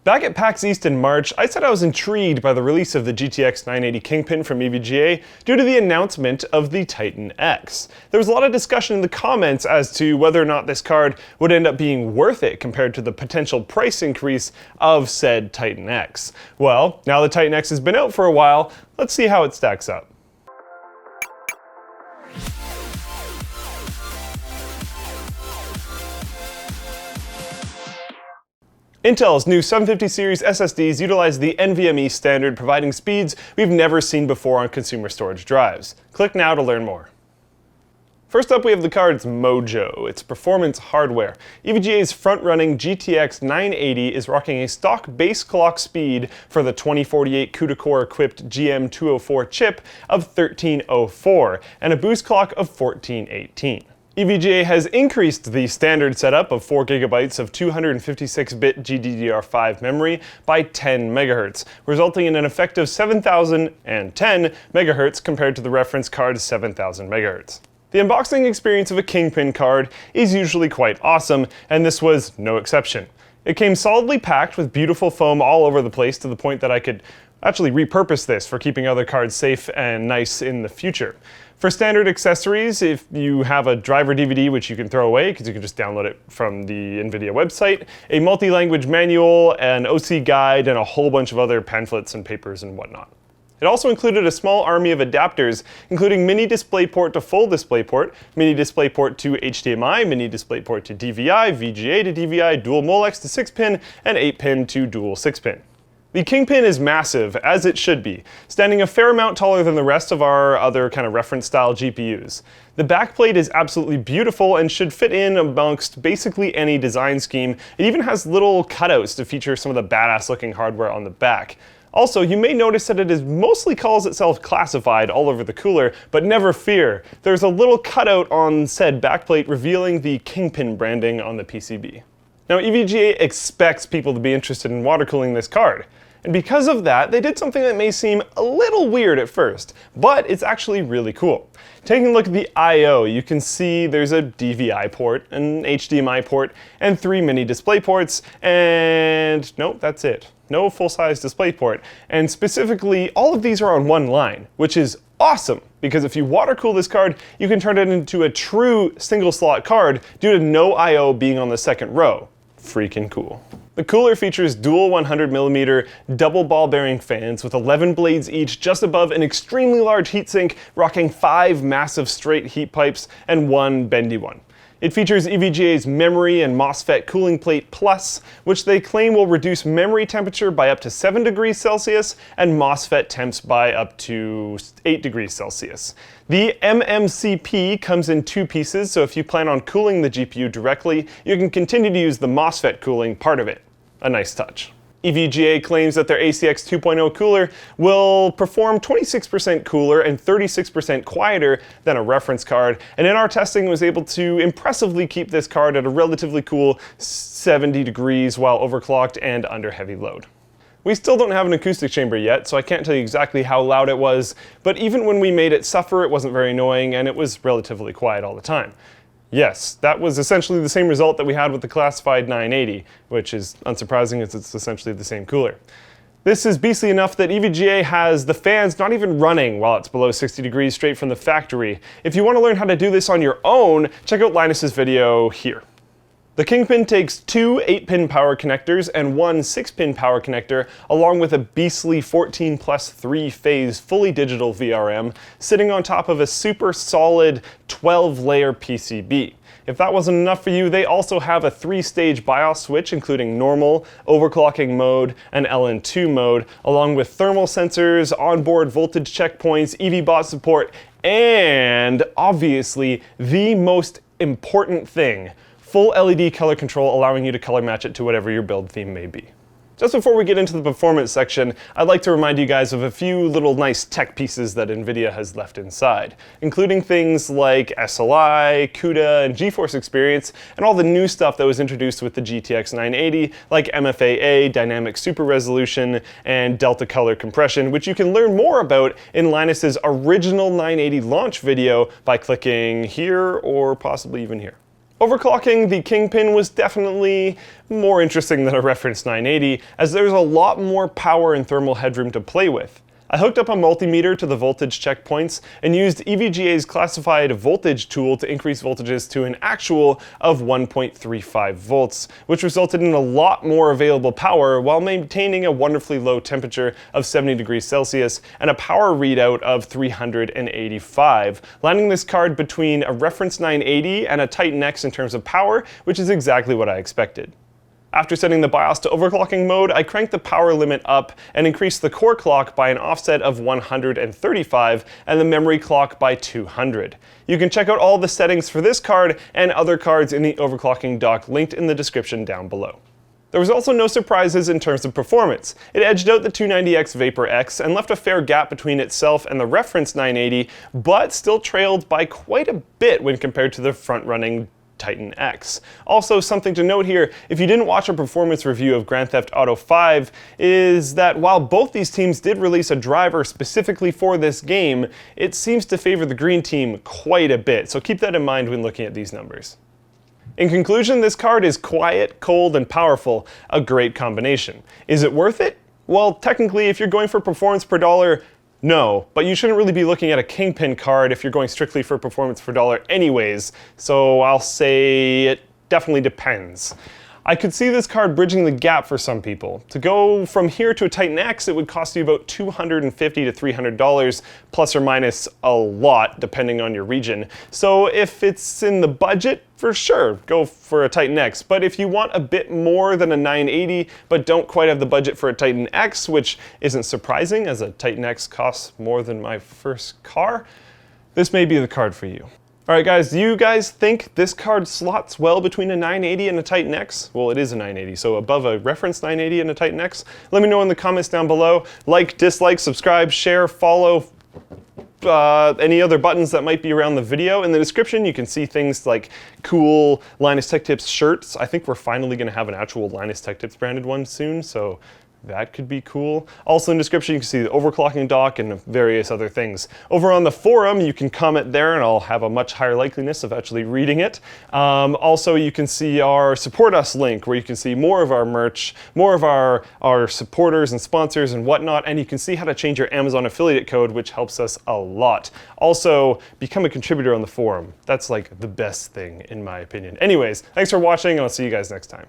Back at PAX East in March, I said I was intrigued by the release of the GTX 980 Kingpin from EVGA due to the announcement of the Titan X. There was a lot of discussion in the comments as to whether or not this card would end up being worth it compared to the potential price increase of said Titan X. Well, now the Titan X has been out for a while, let's see how it stacks up. Intel's new 750 series SSDs utilize the NVMe standard, providing speeds we've never seen before on consumer storage drives. Click now to learn more. First up, we have the card's mojo, its performance hardware. EVGA's front-running GTX 980 is rocking a stock base clock speed for the 2048 CUDA-core equipped GM204 chip of 1304 and a boost clock of 1418. EVGA has increased the standard setup of 4 GB of 256-bit GDDR5 memory by 10 MHz, resulting in an effective 7,010 MHz compared to the reference card's 7,000 MHz. The unboxing experience of a Kingpin card is usually quite awesome, and this was no exception. It came solidly packed with beautiful foam all over the place to the point that I could actually repurpose this for keeping other cards safe and nice in the future. For standard accessories, if you have a driver DVD which you can throw away because you can just download it from the NVIDIA website, a multi-language manual, an OC guide, and a whole bunch of other pamphlets and papers and whatnot. It also included a small army of adapters, including mini DisplayPort to full DisplayPort, mini DisplayPort to HDMI, mini DisplayPort to DVI, VGA to DVI, dual Molex to 6-pin, and 8-pin to dual 6-pin. The Kingpin is massive, as it should be, standing a fair amount taller than the rest of our other kind of reference style GPUs. The backplate is absolutely beautiful and should fit in amongst basically any design scheme. It even has little cutouts to feature some of the badass looking hardware on the back. Also, you may notice that it mostly calls itself classified all over the cooler, but never fear. There's a little cutout on said backplate revealing the Kingpin branding on the PCB. Now, EVGA expects people to be interested in water cooling this card. And because of that, they did something that may seem a little weird at first, but it's actually really cool. Taking a look at the I/O, you can see there's a DVI port, an HDMI port, and 3 mini display ports, and nope, that's it. No full-size display port. And specifically, all of these are on one line, which is awesome, because if you water cool this card, you can turn it into a true single slot card due to no I/O being on the second row. Freaking cool. The cooler features dual 100mm double ball bearing fans with 11 blades each just above an extremely large heatsink, rocking 5 massive straight heat pipes and 1 bendy one. It features EVGA's Memory and MOSFET Cooling Plate Plus, which they claim will reduce memory temperature by up to 7 degrees Celsius and MOSFET temps by up to 8 degrees Celsius. The MMCP comes in 2 pieces, so if you plan on cooling the GPU directly, you can continue to use the MOSFET cooling part of it. A nice touch. EVGA claims that their ACX 2.0 cooler will perform 26% cooler and 36% quieter than a reference card, and in our testing was able to impressively keep this card at a relatively cool 70 degrees while overclocked and under heavy load. We still don't have an acoustic chamber yet, so I can't tell you exactly how loud it was, but even when we made it suffer, it wasn't very annoying and it was relatively quiet all the time. Yes, that was essentially the same result that we had with the classified 980, which is unsurprising as it's essentially the same cooler. This is beastly enough that EVGA has the fans not even running while it's below 60 degrees straight from the factory. If you want to learn how to do this on your own, check out Linus's video here. The Kingpin takes 2 8-pin power connectors and 1 6-pin power connector, along with a beastly 14 plus 3-phase fully digital VRM, sitting on top of a super solid 12-layer PCB. If that wasn't enough for you, they also have a 3-stage BIOS switch, including normal, overclocking mode, and LN2 mode, along with thermal sensors, onboard voltage checkpoints, EVBot support, and obviously the most important thing, full LED color control, allowing you to color match it to whatever your build theme may be. Just before we get into the performance section, I'd like to remind you guys of a few little nice tech pieces that NVIDIA has left inside, including things like SLI, CUDA, and GeForce experience, and all the new stuff that was introduced with the GTX 980, like MFAA, dynamic super resolution, and delta color compression, which you can learn more about in Linus's original 980 launch video by clicking here or possibly even here. Overclocking the Kingpin was definitely more interesting than a reference 980, as there's a lot more power and thermal headroom to play with. I hooked up a multimeter to the voltage checkpoints and used EVGA's classified voltage tool to increase voltages to an actual of 1.35 volts, which resulted in a lot more available power while maintaining a wonderfully low temperature of 70 degrees Celsius and a power readout of 385, landing this card between a reference 980 and a Titan X in terms of power, which is exactly what I expected. After setting the BIOS to overclocking mode, I cranked the power limit up and increased the core clock by an offset of 135 and the memory clock by 200. You can check out all the settings for this card and other cards in the overclocking doc linked in the description down below. There was also no surprises in terms of performance. It edged out the 290X Vapor X and left a fair gap between itself and the reference 980, but still trailed by quite a bit when compared to the front-running Titan X. Also, something to note here, if you didn't watch a performance review of Grand Theft Auto 5, is that while both these teams did release a driver specifically for this game, it seems to favor the green team quite a bit, so keep that in mind when looking at these numbers. In conclusion, this card is quiet, cold, and powerful, a great combination. Is it worth it? Well, technically, if you're going for performance per dollar, no, but you shouldn't really be looking at a Kingpin card if you're going strictly for performance per dollar anyways, so I'll say it definitely depends. I could see this card bridging the gap for some people. To go from here to a Titan X, it would cost you about $250 to $300, plus or minus a lot, depending on your region. So if it's in the budget, for sure, go for a Titan X. But if you want a bit more than a 980, but don't quite have the budget for a Titan X, which isn't surprising as a Titan X costs more than my first car, this may be the card for you. Alright guys, do you guys think this card slots well between a 980 and a Titan X? Well, it is a 980, so above a reference 980 and a Titan X? Let me know in the comments down below. Like, dislike, subscribe, share, follow, any other buttons that might be around the video. In the description, you can see things like cool Linus Tech Tips shirts. I think we're finally going to have an actual Linus Tech Tips branded one soon, so that could be cool. Also in the description, you can see the overclocking doc and various other things. Over on the forum, you can comment there and I'll have a much higher likeliness of actually reading it. Also, you can see our Support Us link where you can see more of our merch, more of our supporters and sponsors and whatnot, and you can see how to change your Amazon affiliate code, which helps us a lot. Also, become a contributor on the forum. That's like the best thing in my opinion. Anyways, thanks for watching and I'll see you guys next time.